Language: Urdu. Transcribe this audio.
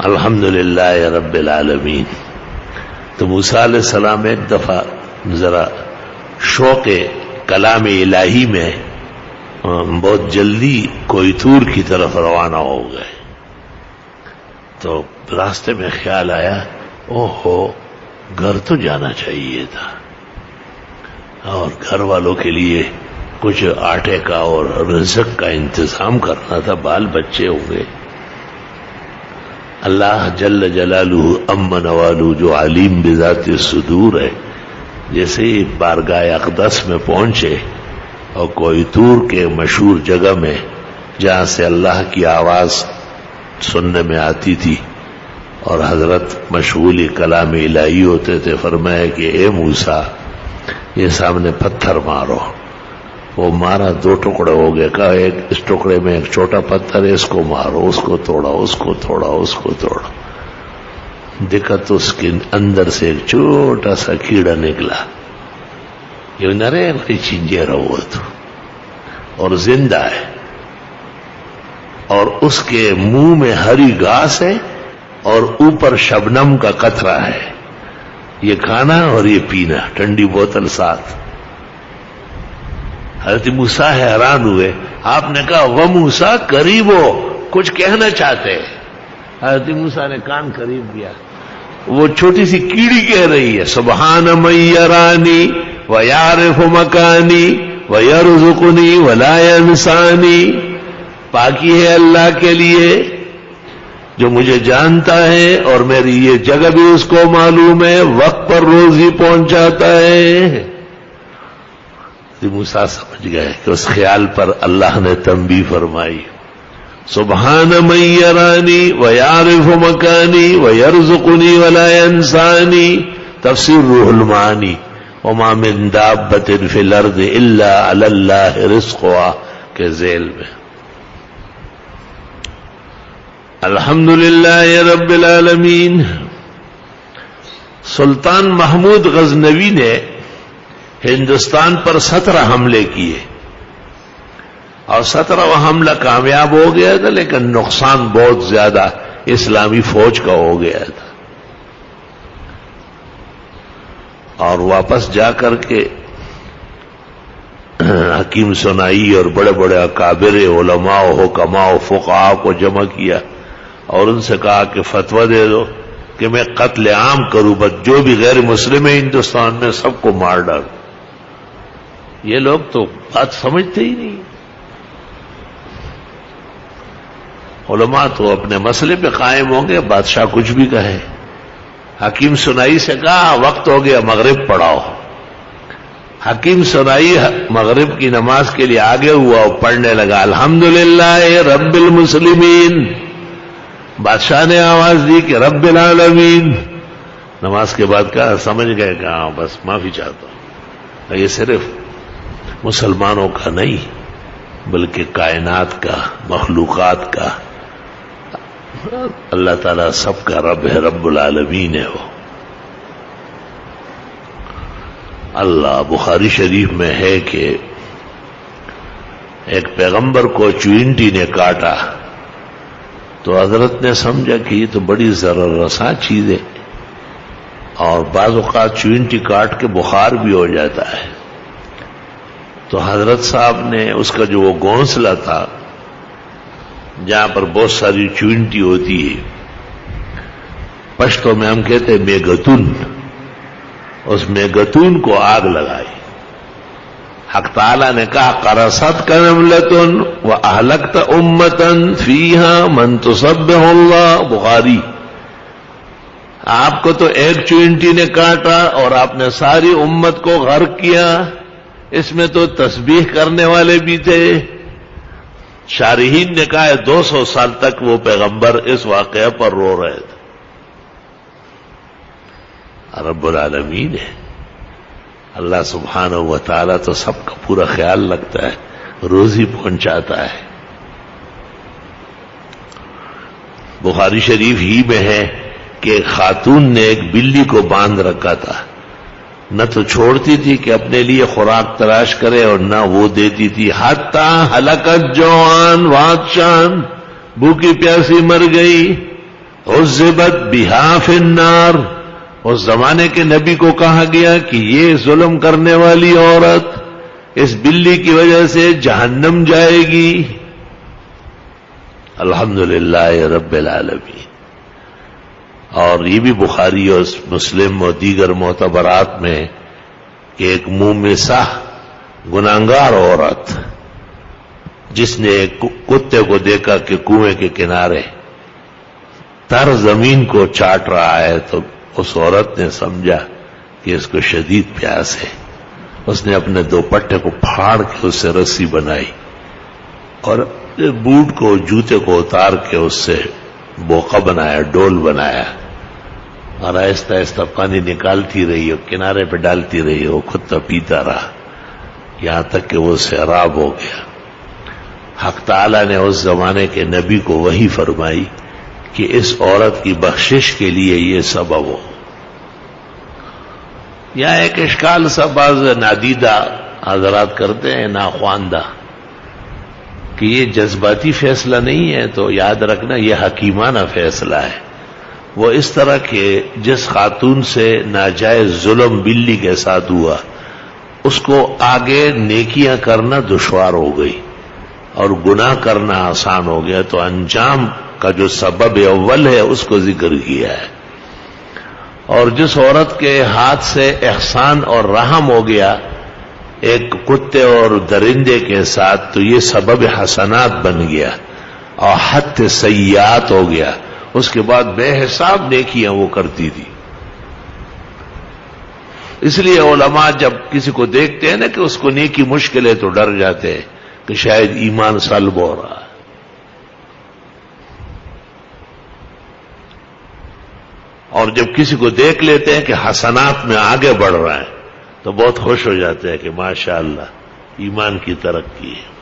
الحمدللہ رب العالمین. تو موسیٰ علیہ السلام ایک دفعہ ذرا شوق کلام الہی میں بہت جلدی کوئی طور کی طرف روانہ ہو گئے. تو راستے میں خیال آیا اوہو گھر تو جانا چاہیے تھا اور گھر والوں کے لیے کچھ آٹے کا اور رزق کا انتظام کرنا تھا، بال بچے ہوں گے. اللہ جل جلالہ اما نوالہ جو علیم بذات الصدور ہے، جیسے ہی بارگاہ اقدس میں پہنچے اور کوئی طور کے مشہور جگہ میں جہاں سے اللہ کی آواز سننے میں آتی تھی اور حضرت مشغولی کلام الہی ہوتے تھے، فرمایا کہ اے موسیٰ یہ سامنے پتھر مارو. وہ مارا، 2 ٹکڑے ہو گئے. کہا ایک اس ٹکڑے میں ایک چھوٹا پتھر ہے، اس کو مارو. اس کو توڑا، اس کو توڑا، اس کو توڑا. دیکھا تو اس کے اندر سے ایک چھوٹا سا کیڑا نکلا. یہ نرے چنجیرا ہوا تو اور زندہ ہے، اور اس کے منہ میں ہری گھاس ہے اور اوپر شبنم کا قطرہ ہے. یہ کھانا اور یہ پینا، ٹھنڈی بوتل ساتھ. حضرت موسیٰ حیران ہوئے. آپ نے کہا وہ موسیٰ قریب ہو، کچھ کہنا چاہتے ہیں. حضرت موسیٰ نے کان قریب کیا. وہ چھوٹی سی کیڑی کہہ رہی ہے سبحان من یرانی ویعرف مکانی ویرزقنی ولا ینسانی. پاکی ہے اللہ کے لیے جو مجھے جانتا ہے اور میری یہ جگہ بھی اس کو معلوم ہے، وقت پر روزی پہنچاتا ہے. موسیٰ سمجھ گئے کہ اس خیال پر اللہ نے تنبیہ فرمائی. سبحان من یرانی ویعرف مکانی ویرزقنی ولا ینسانی. تفسیر روح المعانی. وما من دابۃ فی الارض الا علی اللہ رزقها کے ذیل میں. الحمدللہ رب العالمین. سلطان محمود غزنوی نے ہندوستان پر 17 حملے کیے اور 17واں حملہ کامیاب ہو گیا تھا، لیکن نقصان بہت زیادہ اسلامی فوج کا ہو گیا تھا. اور واپس جا کر کے حکیم سنائی اور بڑے بڑے اکابر علماء و حکماء و فقہاء کو جمع کیا اور ان سے کہا کہ فتویٰ دے دو کہ میں قتل عام کروں، بس جو بھی غیر مسلم ہے ہندوستان میں سب کو مار ڈالوں. یہ لوگ تو بات سمجھتے ہی نہیں. علماء تو اپنے مسئلے پہ قائم ہوں گے، بادشاہ کچھ بھی کہے. حکیم سنائی سے کہا وقت ہو گیا مغرب پڑھاؤ. حکیم سنائی مغرب کی نماز کے لیے آگے ہوا اور پڑھنے لگا الحمدللہ رب المسلمین. بادشاہ نے آواز دی کہ رب العالمین. نماز کے بعد کہا سمجھ گئے کہ ہاں بس معافی چاہتا ہوں. یہ صرف مسلمانوں کا نہیں بلکہ کائنات کا، مخلوقات کا. اللہ تعالیٰ سب کا رب ہے، رب العالمین ہے وہ. اللہ بخاری شریف میں ہے کہ ایک پیغمبر کو چوینٹی نے کاٹا تو حضرت نے سمجھا کہ یہ تو بڑی ضرر رساں چیز ہے، اور بعض اوقات چوینٹی کاٹ کے بخار بھی ہو جاتا ہے. تو حضرت صاحب نے اس کا جو وہ گھونسلہ تھا جہاں پر بہت ساری چوینٹی ہوتی ہے، پشتو میں ہم کہتے ہیں میگتون، اس میگتون کو آگ لگائی. حق تعالیٰ نے کہا قرصت نملۃ واہلکت امۃ فیہا من تسبح اللہ. بخاری. آپ کو تو ایک چوینٹی نے کاٹا اور آپ نے ساری امت کو غرق کیا. اس میں تو تسبیح کرنے والے بھی تھے. شارحین نے کہا ہے 200 سال تک وہ پیغمبر اس واقعہ پر رو رہے تھے. رب العالمین ہے اللہ سبحانہ و تعالیٰ، تو سب کا پورا خیال رکھتا ہے، روزی پہنچاتا ہے. بخاری شریف ہی میں ہے کہ ایک خاتون نے ایک بلی کو باندھ رکھا تھا، نہ تو چھوڑتی تھی کہ اپنے لیے خوراک تلاش کرے اور نہ وہ دیتی تھی. حتی ہلکت جوعان وعطشان، بھوکی پیاسی مر گئی عذبت بہا فی النار، اس زمانے کے نبی کو کہا گیا کہ یہ ظلم کرنے والی عورت اس بلی کی وجہ سے جہنم جائے گی۔ الحمدللہ رب العالمین۔ اور یہ بھی بخاری اور مسلم اور دیگر معتبرات میں کہ ایک مومسہ گناہگار عورت جس نے کتے کو دیکھا کہ کنویں کے کنارے تر زمین کو چاٹ رہا ہے، تو اس عورت نے سمجھا کہ اس کو شدید پیاس ہے، اس نے اپنے دوپٹے کو پھاڑ کے اس سے رسی بنائی اور بوٹ کو جوتے کو اتار کے اس سے بوقا بنایا، ڈول بنایا، اور آہستہ آہستہ پانی نکالتی رہی اور کنارے پہ ڈالتی رہی، وہ کتا پیتا رہا یہاں تک کہ وہ سیراب ہو گیا۔ حق تعالی نے اس زمانے کے نبی کو وحی فرمائی کہ اس عورت کی بخشش کے لیے یہ سبب ہو۔ یہاں ایک اشکال سا بعض نادیدہ حضرات کرتے ہیں، ناخواندہ، کہ یہ جذباتی فیصلہ نہیں ہے، تو یاد رکھنا یہ حکیمانہ فیصلہ ہے۔ وہ اس طرح کہ جس خاتون سے ناجائز ظلم بلی کے ساتھ ہوا، اس کو آگے نیکیاں کرنا دشوار ہو گئی اور گناہ کرنا آسان ہو گیا، تو انجام کا جو سبب اول ہے اس کو ذکر کیا ہے۔ اور جس عورت کے ہاتھ سے احسان اور رحم ہو گیا ایک کتے اور درندے کے ساتھ، تو یہ سبب حسنات بن گیا اور حد سیئات ہو گیا، اس کے بعد بے حساب نیکیاں وہ کرتی تھی۔ اس لیے علماء جب کسی کو دیکھتے ہیں نا کہ اس کو نیکی مشکل ہے تو ڈر جاتے ہیں کہ شاید ایمان سلب ہو رہا ہے۔ اور جب کسی کو دیکھ لیتے ہیں کہ حسنات میں آگے بڑھ رہا ہے تو بہت خوش ہو جاتے ہیں کہ ماشاءاللہ ایمان کی ترقی ہے۔